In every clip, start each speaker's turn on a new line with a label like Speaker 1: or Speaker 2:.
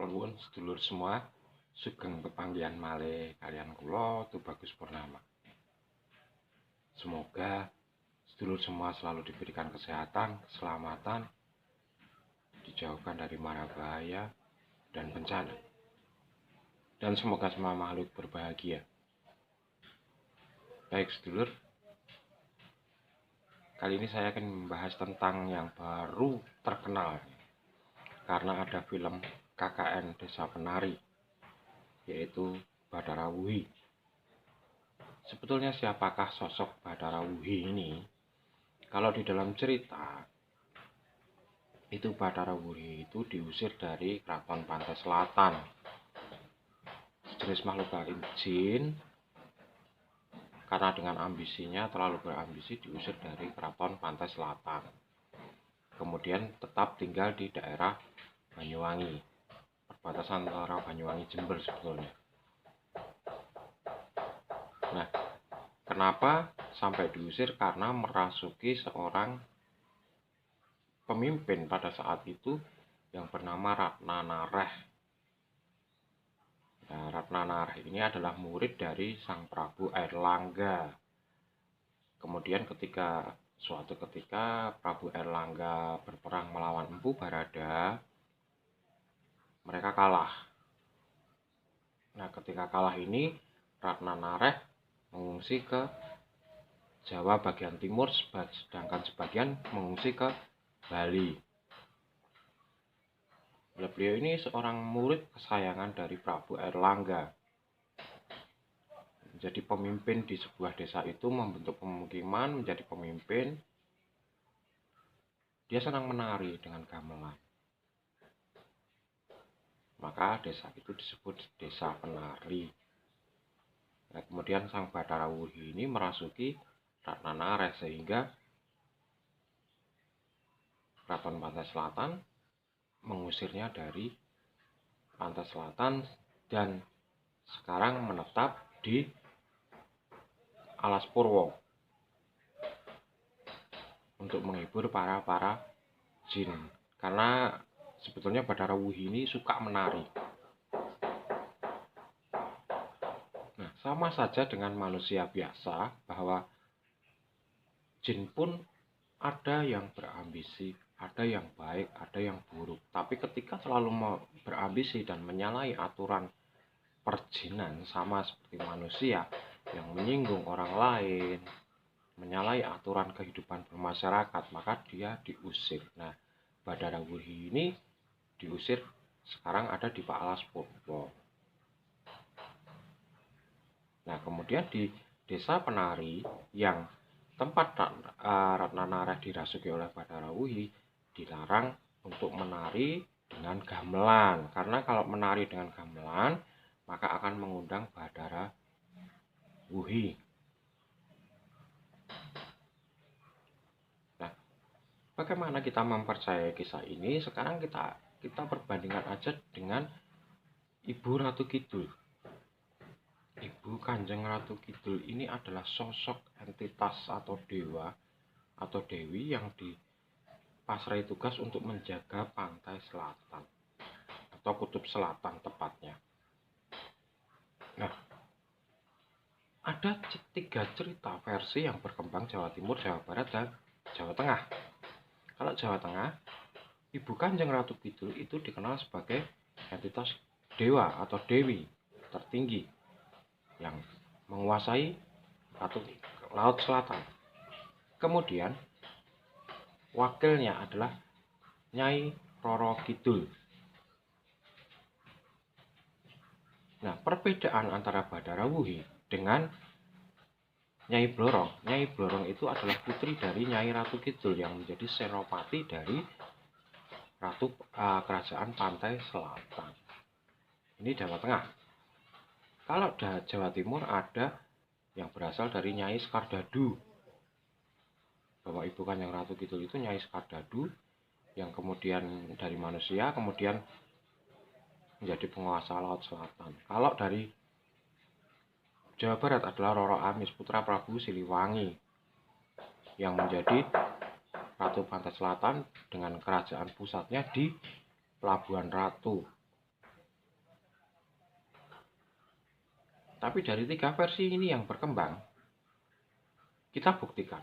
Speaker 1: Matur nuwun sedulur semua, sugeng pepanggihan malih kalian kula Tubagus Purnama. Semoga sedulur semua selalu diberikan kesehatan, keselamatan, dijauhkan dari mara bahaya dan bencana. Dan semoga semua makhluk berbahagia. Baik sedulur, kali ini saya akan membahas tentang yang baru terkenal karena ada film KKN Desa Penari, yaitu Bathara Wuhi. Sebetulnya siapakah sosok Bathara Wuhi ini? Kalau di dalam cerita, itu Bathara Wuhi itu diusir dari Keraton Pantai Selatan. Sejenis makhluk gaib jin, karena dengan ambisinya terlalu berambisi diusir dari Keraton Pantai Selatan. Kemudian tetap tinggal di daerah Banyuwangi, perbatasan antara Banyuwangi Jember sebetulnya. Nah, kenapa sampai diusir? Karena merasuki seorang pemimpin pada saat itu yang bernama Ratna Nareh. Nah, Ratna Nareh ini adalah murid dari Sang Prabu Airlangga. Kemudian suatu ketika Prabu Airlangga berperang melawan Empu Barada, mereka kalah. Nah, ketika kalah ini, Ratna Nareh mengungsi ke Jawa bagian timur, sedangkan sebagian mengungsi ke Bali. Beliau ini seorang murid kesayangan dari Prabu Airlangga. Menjadi pemimpin di sebuah desa itu, membentuk pemukiman, menjadi pemimpin. Dia senang menari dengan gamelan. Maka desa itu disebut Desa Penari. Nah, kemudian Sang Bathara Wuhi ini merasuki Ratna Nareh sehingga Keraton Pantai Selatan mengusirnya dari Pantai Selatan dan sekarang menetap di Alas Purwo untuk menghibur para jin. Karena sebetulnya Bathara Wuhi ini suka menari. Nah, sama saja dengan manusia biasa bahwa jin pun ada yang berambisi, ada yang baik, ada yang buruk. Tapi ketika selalu berambisi dan menyalahi aturan perjinan, sama seperti manusia yang menyinggung orang lain, menyalahi aturan kehidupan bermasyarakat, maka dia diusir. Nah, Bathara Wuhi ini diusir sekarang ada di Alas Purwo. Nah, kemudian di Desa Penari yang tempat Ratna Nareh dirasuki oleh Bathara Wuhi dilarang untuk menari dengan gamelan, karena kalau menari dengan gamelan maka akan mengundang Bathara Wuhi. Nah, bagaimana kita mempercayai kisah ini? Sekarang kita perbandingkan aja dengan Ibu Ratu Kidul. Ibu Kanjeng Ratu Kidul ini adalah sosok entitas atau dewa atau dewi yang dipasrai tugas untuk menjaga pantai selatan atau kutub selatan tepatnya. Nah, ada 3 cerita versi yang berkembang Jawa Timur, Jawa Barat, dan Jawa Tengah. Kalau Jawa Tengah, Ibu Kanjeng Ratu Kidul itu dikenal sebagai entitas dewa atau dewi tertinggi yang menguasai Laut Selatan. Kemudian wakilnya adalah Nyai Roro Kidul. Nah, perbedaan antara Bathara Wuhi dengan Nyai Blorong. Nyai Blorong itu adalah putri dari Nyai Ratu Kidul yang menjadi senopati dari Kerajaan Pantai Selatan. Ini Jawa Tengah. Kalau Jawa Timur ada yang berasal dari Nyai Skardadu. Bahwa Ibu Kanjeng Ratu Kidul itu Nyai Skardadu yang kemudian dari manusia kemudian menjadi penguasa Laut Selatan. Kalau dari Jawa Barat adalah Roro Amis, putra Prabu Siliwangi yang menjadi Ratu Pantai Selatan dengan kerajaan pusatnya di Pelabuhan Ratu. Tapi dari 3 versi ini yang berkembang, kita buktikan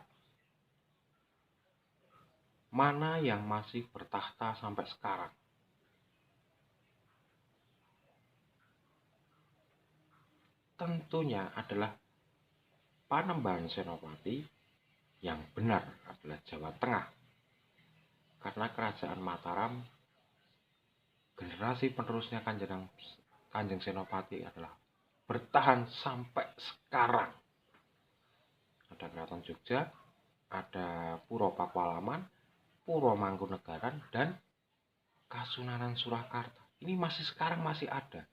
Speaker 1: mana yang masih bertahta sampai sekarang. Tentunya adalah Panembahan Senopati, yang benar adalah Jawa Tengah. Karena kerajaan Mataram, generasi penerusnya Kanjeng Senopati adalah bertahan sampai sekarang. Ada Keraton Jogja, ada Puro Pakualaman, Puro Mangkunegaran, dan Kasunanan Surakarta. Ini sekarang masih ada.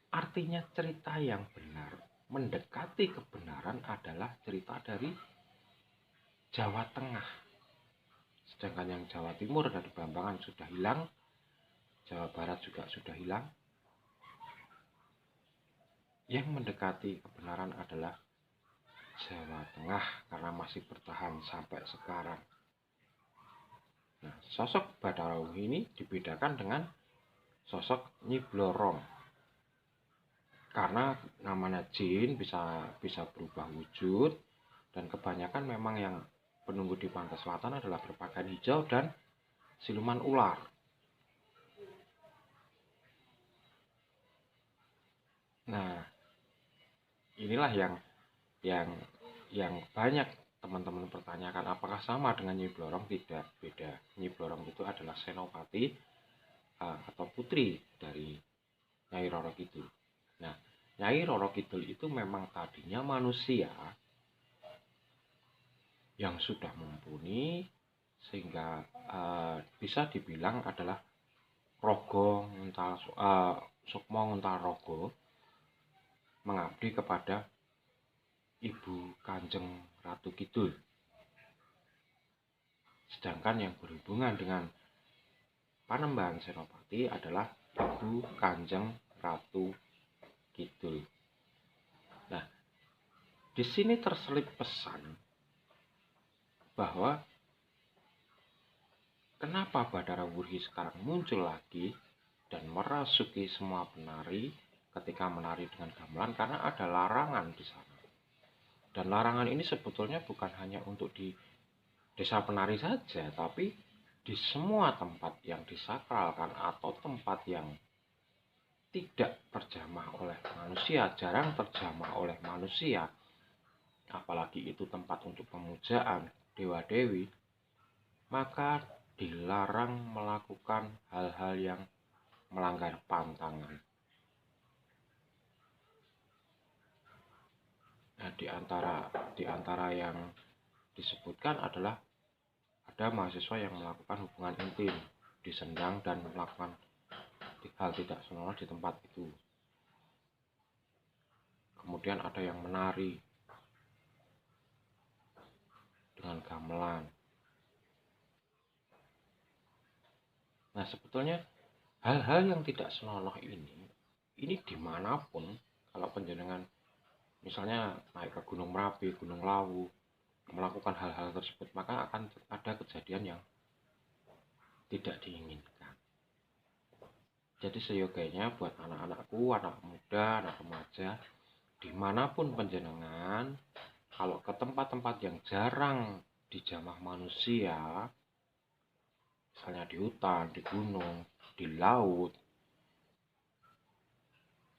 Speaker 1: Artinya cerita yang benar, mendekati kebenaran adalah cerita dari Jawa Tengah. Sedangkan yang Jawa Timur dari Bambangan sudah hilang, Jawa Barat juga sudah hilang. Yang mendekati kebenaran adalah Jawa Tengah karena masih bertahan sampai sekarang. Nah, sosok Badarawuh ini dibedakan dengan sosok Nyi Blorong. Karena namanya jin bisa berubah wujud, dan kebanyakan memang yang penunggu di pantai selatan adalah berpakaian hijau dan siluman ular. Nah, inilah yang banyak teman-teman pertanyakan, apakah sama dengan Nyi Blorong? Tidak, beda. Nyi Blorong itu adalah senopati atau putri dari Nyai Roro Kidul. Nah, Nyai Roro Kidul itu memang tadinya manusia yang sudah mumpuni, sehingga bisa dibilang adalah Rogo Sukmo Nguntal Rogo mengabdi kepada Ibu Kanjeng Ratu Kidul. Sedangkan yang berhubungan dengan Panembahan Senopati adalah Ibu Kanjeng Ratu Kidul. Nah, di sini terselip pesan bahwa kenapa Badarawuhi sekarang muncul lagi dan merasuki semua penari ketika menari dengan gamelan, karena ada larangan di sana. Dan larangan ini sebetulnya bukan hanya untuk di desa penari saja, tapi di semua tempat yang disakralkan atau tempat yang tidak terjamah oleh manusia, jarang terjamah oleh manusia, apalagi itu tempat untuk pemujaan dewa-dewi, maka dilarang melakukan hal-hal yang melanggar pantangan. Nah, di antara yang disebutkan adalah ada mahasiswa yang melakukan hubungan intim di Sendang dan melakukan hal tidak senonoh di tempat itu. Kemudian ada yang menari dengan gamelan. Nah, sebetulnya hal-hal yang tidak senonoh ini dimanapun, kalau penjenengan misalnya naik ke Gunung Merapi, Gunung Lawu, melakukan hal-hal tersebut, maka akan ada kejadian yang tidak diinginkan. Jadi seyogianya buat anak-anakku, anak muda, anak remaja, dimanapun penjenengan, kalau ke tempat-tempat yang jarang dijamah manusia, misalnya di hutan, di gunung, di laut,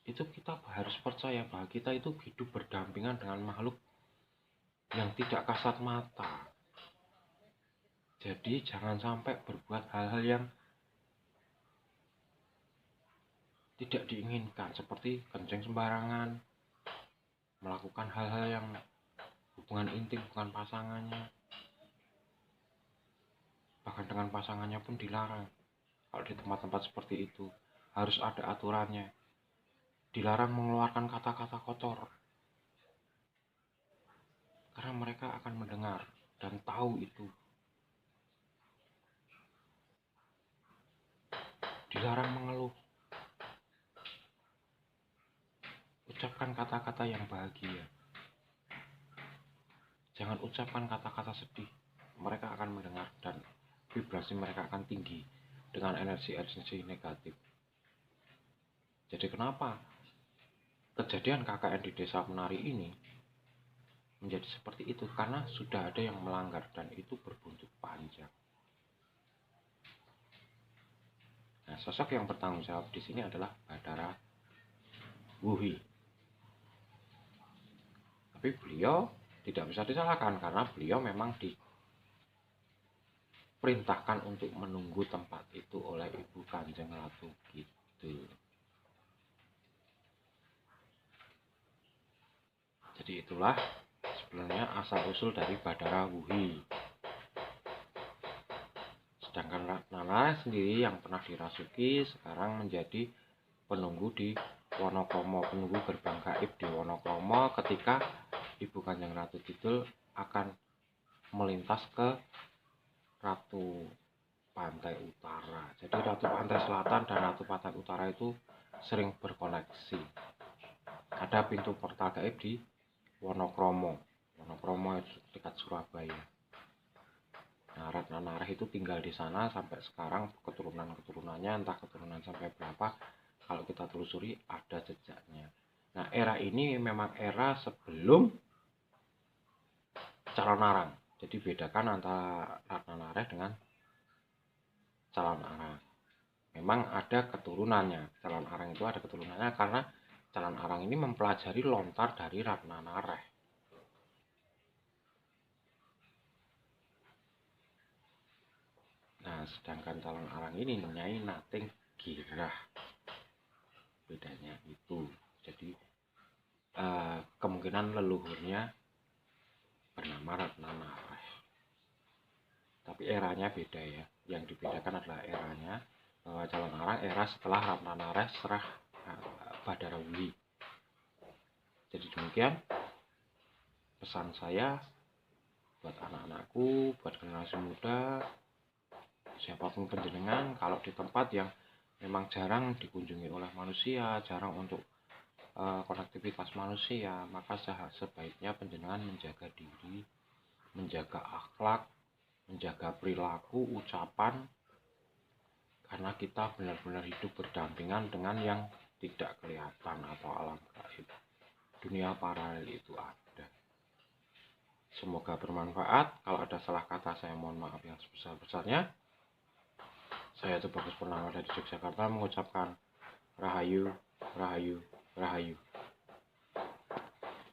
Speaker 1: itu kita harus percaya bahwa kita itu hidup berdampingan dengan makhluk yang tidak kasat mata. Jadi jangan sampai berbuat hal-hal yang tidak diinginkan, seperti kencing sembarangan, melakukan hal-hal yang hubungan intim bukan pasangannya, bahkan dengan pasangannya pun dilarang. Kalau di tempat-tempat seperti itu harus ada aturannya. Dilarang mengeluarkan kata-kata kotor, karena mereka akan mendengar dan tahu itu. Dilarang mengeluh. Ucapkan kata-kata yang bahagia. Jangan ucapkan kata-kata sedih. Mereka akan mendengar dan vibrasi mereka akan tinggi dengan energi negatif. Jadi kenapa kejadian KKN di desa penari ini menjadi seperti itu karena sudah ada yang melanggar dan itu berbuntut panjang. Nah, sosok yang bertanggung jawab di sini adalah Bathara Wuhi. Tapi beliau tidak bisa disalahkan karena beliau memang diperintahkan untuk menunggu tempat itu oleh Ibu Kanjeng Ratu Kidul. Jadi itulah sebenarnya asal-usul dari Bathara Wuhi. Sedangkan Ratna Nareh sendiri yang pernah dirasuki sekarang menjadi penunggu di Wonokromo, penunggu gerbang gaib di Wonokromo ketika Ibu Kanjeng Ratu Kidul akan melintas ke Ratu Pantai Utara. Jadi Ratu Pantai Selatan dan Ratu Pantai Utara itu sering berkoneksi. Ada pintu portal gaib di Wonokromo. Wonokromo itu dekat Surabaya. Nah, Ratna Nareh itu tinggal di sana sampai sekarang, keturunan-keturunannya entah keturunan sampai berapa, kalau kita telusuri ada jejaknya. Nah, era ini memang era sebelum Calon Arang. Jadi bedakan antara Ratna Nareh dengan Calon Arang. Memang ada keturunannya. Calon Arang itu ada keturunannya karena Calon Arang ini mempelajari lontar dari Ratna Nareh. Nah, sedangkan Calon Arang ini Nyai Nating Girah. Bedanya itu. Jadi kemungkinan leluhurnya bernama Ratna Nareh. Tapi eranya beda ya. Yang dibedakan adalah eranya, bahwa Calon Arang era setelah Ratna Nareh serah Bathara Wuhi. Jadi demikian pesan saya buat anak-anakku, buat generasi muda, siapapun penjenengan, kalau di tempat yang memang jarang dikunjungi oleh manusia, jarang untuk konektivitas manusia, maka sebaiknya penjenengan menjaga diri, menjaga akhlak, menjaga perilaku, ucapan, karena kita benar-benar hidup berdampingan dengan yang tidak kelihatan atau alam gaib. Dunia paralel itu ada. Semoga bermanfaat. Kalau ada salah kata saya mohon maaf yang sebesar-besarnya. Saya Tubagus Purnama dari Yogyakarta mengucapkan Rahayu, Rahayu, Rahayu.